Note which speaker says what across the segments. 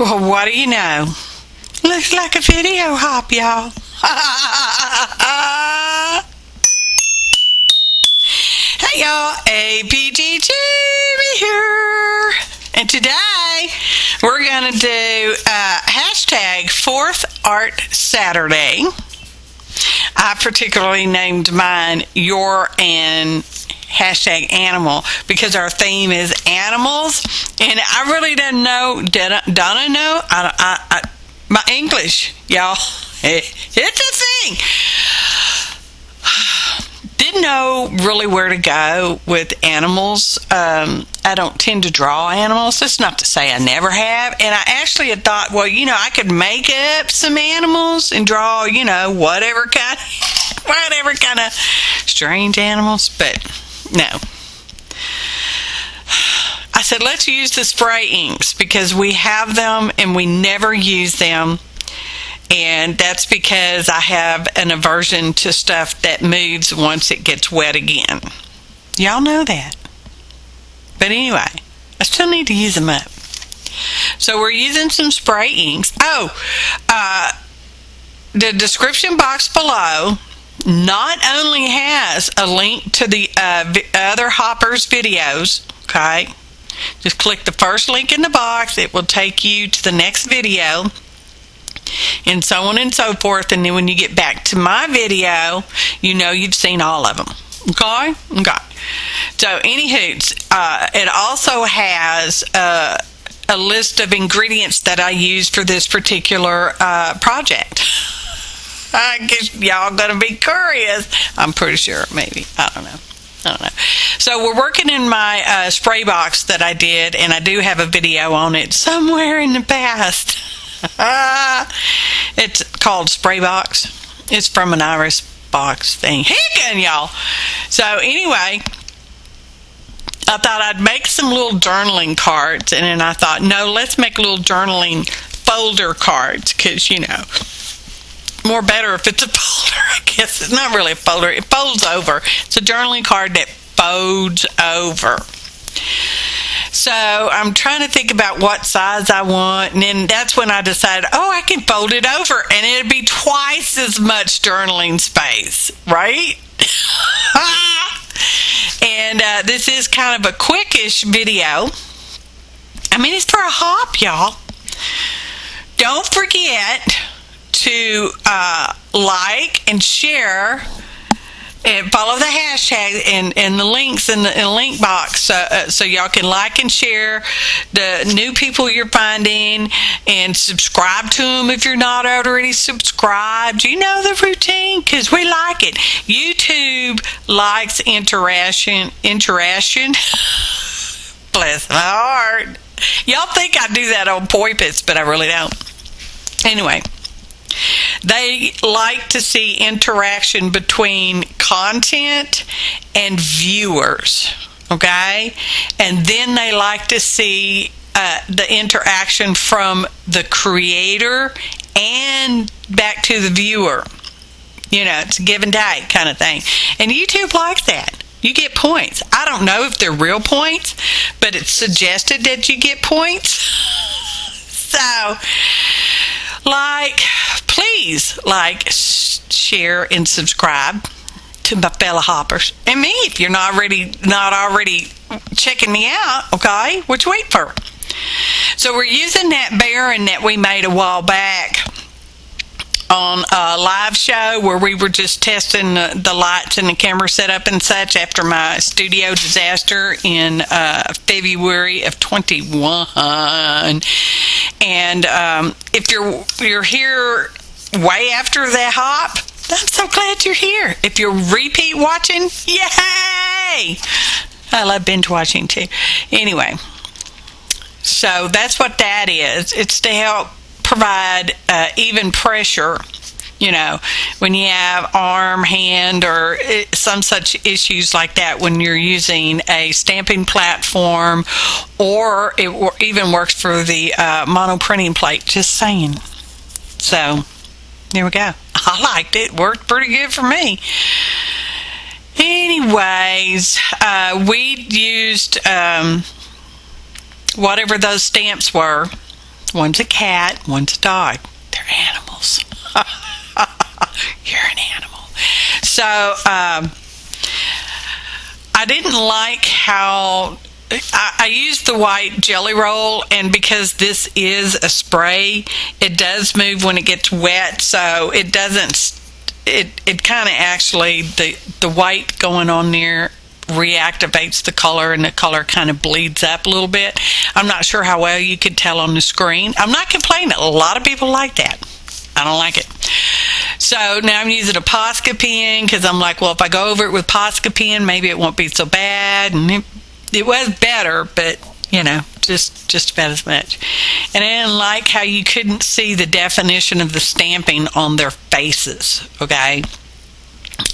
Speaker 1: Well, what do you know? Looks like a video hop, y'all. Hey, y'all. APG Jamie here. And today, we're going to do hashtag 4th Art Saturday. I particularly named mine Your and hashtag animal because our theme is animals, and I really didn't know. Donna know? My English, y'all. It's a thing. Didn't know really where to go with animals. I don't tend to draw animals. That's not to say I never have. And I actually had thought, well, I could make up some animals and draw, whatever kind of strange animals. But no. I said, let's use the spray inks because we have them and we never use them. And that's because I have an aversion to stuff that moves once it gets wet again. Y'all know that. But anyway, I still need to use them up. So we're using some spray inks. The description box below not only has a link to the other Hoppers videos, okay? Just click the first link in the box. It will take you to the next video, and so on and so forth. And then when you get back to my video, you've seen all of them. Okay? So, anywho, it also has a list of ingredients that I use for this particular project. I guess y'all gonna be curious. I'm pretty sure, maybe. I don't know. So we're working in my spray box that I did, and I do have a video on it somewhere in the past. It's called Spray Box. It's from an Iris box thing. Hickin', y'all. So anyway, I thought I'd make some little journaling cards, and then I thought, no, let's make little journaling folder cards, because more better if it's a folder. I guess it's not really a folder. It folds over. It's a journaling card that folds over. So I'm trying to think about what size I want, and then that's when I decided, I can fold it over, and it'd be twice as much journaling space, right? And this is kind of a quickish video. I mean, it's for a hop, y'all. Don't forget to like and share and follow the hashtag and the links in the link box so y'all can like and share the new people you're finding, and subscribe to them if you're not already subscribed. You know the routine, because we like it. YouTube likes interaction. Bless my heart. Y'all think I do that on purpose, but I really don't. Anyway, they like to see interaction between content and viewers, okay? And then they like to see the interaction from the creator and back to the viewer. It's a give and take kind of thing. And YouTube likes that. You get points. I don't know if they're real points, but it's suggested that you get points. So, please share and subscribe to my fellow hoppers, and me if you're not already checking me out. Okay, what you wait for? So we're using that Baron that we made a while back on a live show where we were just testing the lights and the camera setup and such after my studio disaster in February of 21. And if you're here way after that hop, I'm so glad you're here. If you're repeat watching, yay! I love binge watching too. Anyway, so that's what that is. It's to help provide even pressure, when you have arm, hand, or some such issues like that when you're using a stamping platform, or it even works for the mono printing plate, just saying. So there we go. I liked it. Worked pretty good for me. Anyways, we used whatever those stamps were. One's a cat, one's a dog. They're animals. You're an animal. So, I didn't like how I used the white jelly roll, and because this is a spray, it does move when it gets wet, so it doesn't, it kind of actually, the white going on there reactivates the color, and the color kind of bleeds up a little bit. I'm not sure how well you could tell on the screen. I'm not complaining. A lot of people like that. I don't like it. So now I'm using a posca pen because I'm like, well, if I go over it with posca pen, maybe it won't be so bad. And it was better, but you know, just about as much. And I didn't like how you couldn't see the definition of the stamping on their faces. Okay.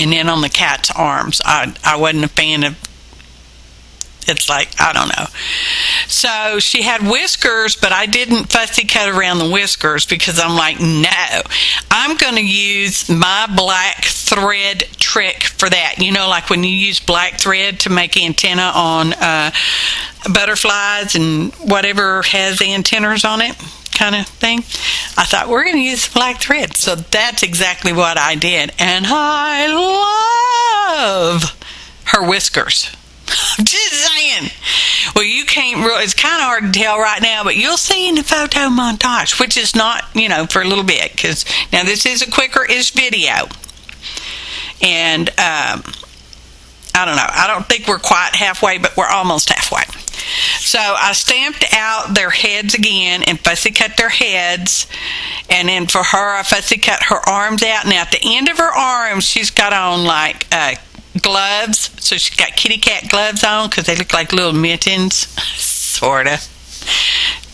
Speaker 1: And then on the cat's arms, I wasn't a fan of. It's like, I don't know. So she had whiskers, but I didn't fussy cut around the whiskers because I'm like, no, I'm going to use my black thread trick for that. You know, like when you use black thread to make antenna on butterflies and whatever has antennas on it kind of thing. I thought, we're going to use black thread. So that's exactly what I did. And I love her whiskers. I'm just saying. Well, you can't really, it's kind of hard to tell right now, but you'll see in the photo montage, which is not, you know, for a little bit, because now this is a quicker-ish video. And I don't know. I don't think we're quite halfway, but we're almost halfway. So I stamped out their heads again and fussy cut their heads. And then for her, I fussy cut her arms out. Now, at the end of her arms, she's got on like gloves. So she's got kitty cat gloves on because they look like little mittens, sort of.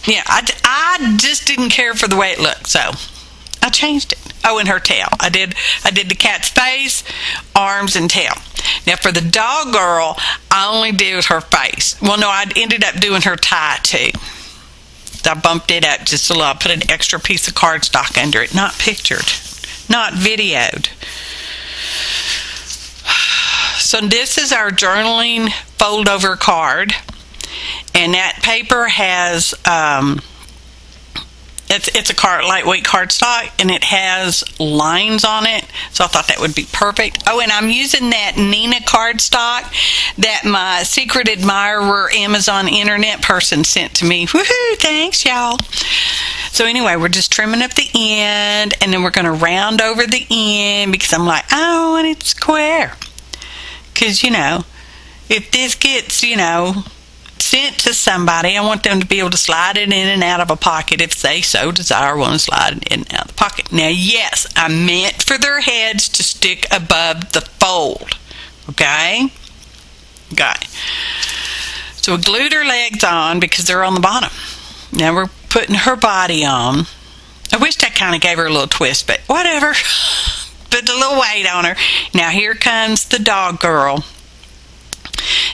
Speaker 1: Yeah, I just didn't care for the way it looked, so I changed it. Oh, and her tail. I did the cat's face, arms, and tail. Now, for the dog girl, I only did her face. Well, no, I ended up doing her tie, too. I bumped it up just a little. I put an extra piece of cardstock under it. Not pictured. Not videoed. So this is our journaling fold-over card. And that paper has... It's a lightweight cardstock, and it has lines on it, so I thought that would be perfect. Oh, and I'm using that Neenah cardstock that my secret admirer Amazon internet person sent to me. Woohoo! Thanks, y'all. So anyway, we're just trimming up the end, and then we're going to round over the end because I'm like, I want it square. Because, you know, if this gets, you know, sent to somebody, I want them to be able to slide it in and out of a pocket if they so desire, want to slide it in and out of the pocket. Now, yes, I meant for their heads to stick above the fold. Okay? Okay. So we glued her legs on because they're on the bottom. Now we're putting her body on. I wished I kind of gave her a little twist, but whatever. Put a little weight on her. Now here comes the dog girl.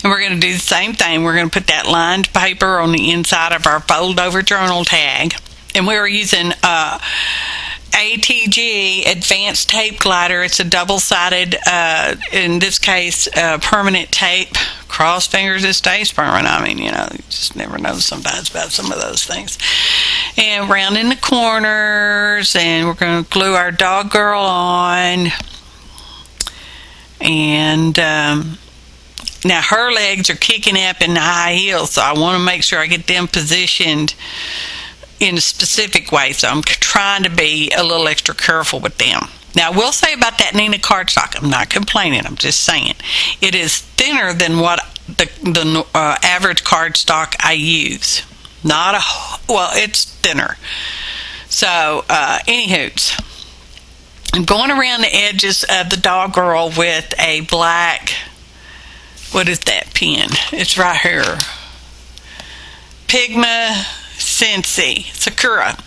Speaker 1: And we're going to do the same thing. We're going to put that lined paper on the inside of our fold-over journal tag. And we're using APG Advanced Tape Glider. It's a double-sided, in this case, permanent tape. Cross fingers it stays permanent. I mean, you know, you just never know sometimes about some of those things. And round in the corners. And we're going to glue our dog girl on. And... now, her legs are kicking up in the high heels, so I want to make sure I get them positioned in a specific way, so I'm trying to be a little extra careful with them. Now, I will say about that Neenah cardstock, I'm not complaining, I'm just saying. It is thinner than what the average cardstock I use. Well, it's thinner. So, anywho, I'm going around the edges of the dog girl with a black... What is that pen? It's right here. Pigma Sensi Sakura.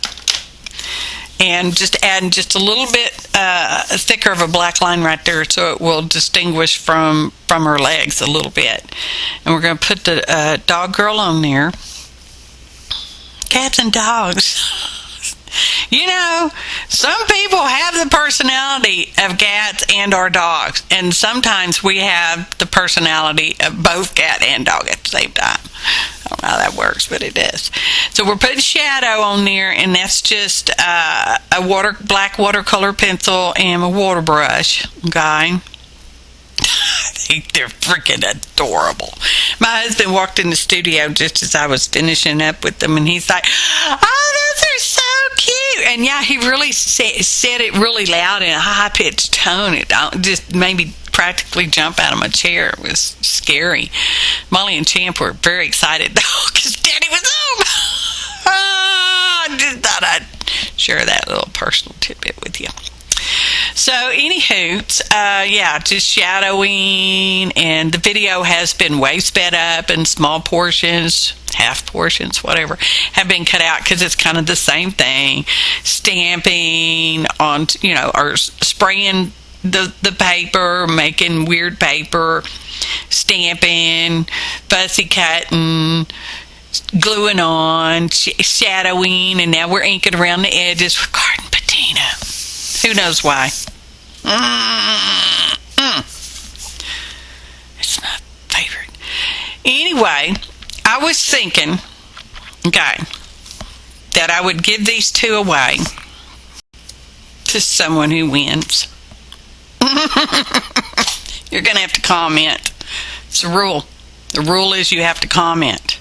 Speaker 1: And just adding just a little bit thicker of a black line right there so it will distinguish from her legs a little bit. And we're going to put the dog girl on there. Cats and dogs. You know, some people have the personality of cats and or dogs, and sometimes we have the personality of both cat and dog at the same time. don't know how that works, but it does. So we're putting shadow on there, and that's just a black watercolor pencil and a water brush. Okay. I think they're freaking adorable. My husband walked in the studio just as I was finishing up with them, and he's like, "Oh, those are so cute!" And yeah, he really said it really loud in a high-pitched tone. It just made me practically jump out of my chair. It was scary. Molly and Champ were very excited though, because Daddy was home. I just thought I'd share that little personal tidbit with you. So, anywho, yeah, just shadowing, and the video has been way sped up, and small portions, half portions, whatever, have been cut out because it's kind of the same thing. Stamping on, or spraying the paper, making weird paper, stamping, fussy cutting, gluing on, shadowing, and now we're inking around the edges with garden patina. Who knows why? It's my favorite. Anyway, I was thinking, okay, that I would give these two away to someone who wins. You're going to have to comment. It's a rule. The rule is you have to comment.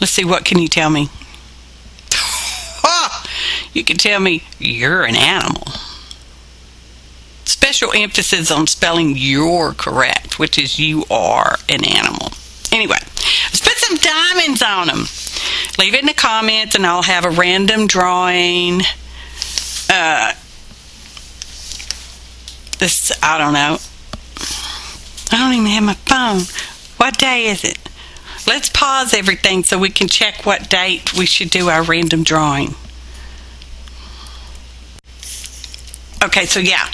Speaker 1: Let's see, what can you tell me? You can tell me you're an animal. Special emphasis on spelling you're correct, which is you are an animal. Anyway, let's put some diamonds on them. Leave it in the comments, and I'll have a random drawing. I don't know. I don't even have my phone. What day is it? Let's pause everything so we can check what date we should do our random drawing. Okay, so yeah,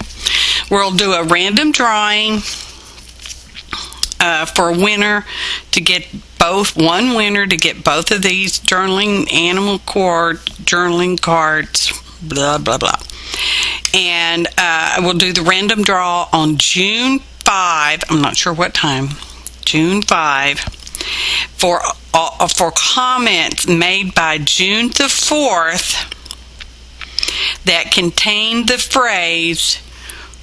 Speaker 1: we'll do a random drawing for a winner to get one winner to get both of these journaling journaling cards, blah, blah, blah. And we'll do the random draw on June 5, I'm not sure what time, June 5, for comments made by June the 4th that contain the phrase,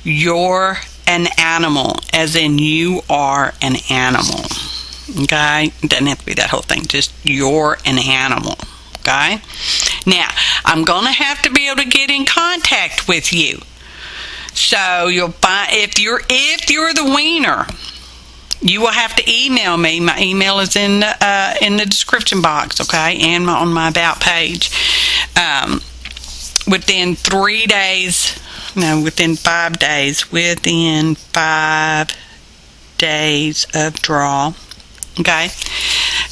Speaker 1: you're an animal, as in you are an animal. Okay? It doesn't have to be that whole thing, just you're an animal. Okay? Now, I'm going to have to be able to get in contact with you. So you'll find, if you're the winner, you will have to email me. My email is in the description box, okay, and on my about page. Within 5 days, within 5 days of draw, okay?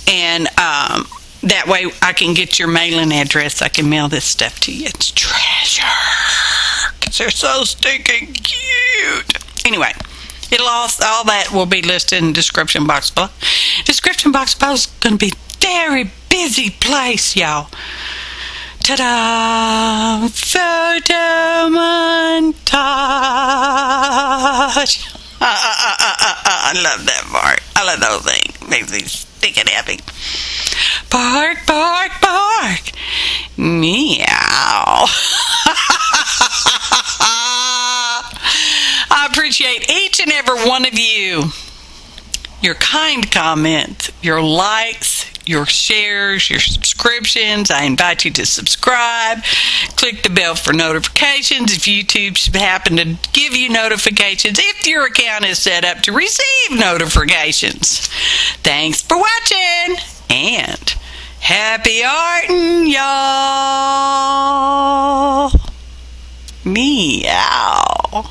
Speaker 1: And that way I can get your mailing address. I can mail this stuff to you. It's treasure, because they're so stinking cute. Anyway, all that will be listed in the description box below. Description box below is going to be a very busy place, y'all. Ta-da! Photo montage. I love that part. I love those things. Makes me stinking happy. Bark, bark, bark. Meow. I appreciate each and every one of you. Your kind comments, your likes, your shares, your subscriptions. I invite you to subscribe. Click the bell for notifications if YouTube should happen to give you notifications, if your account is set up to receive notifications. Thanks for watching, and happy arting, y'all. Meow.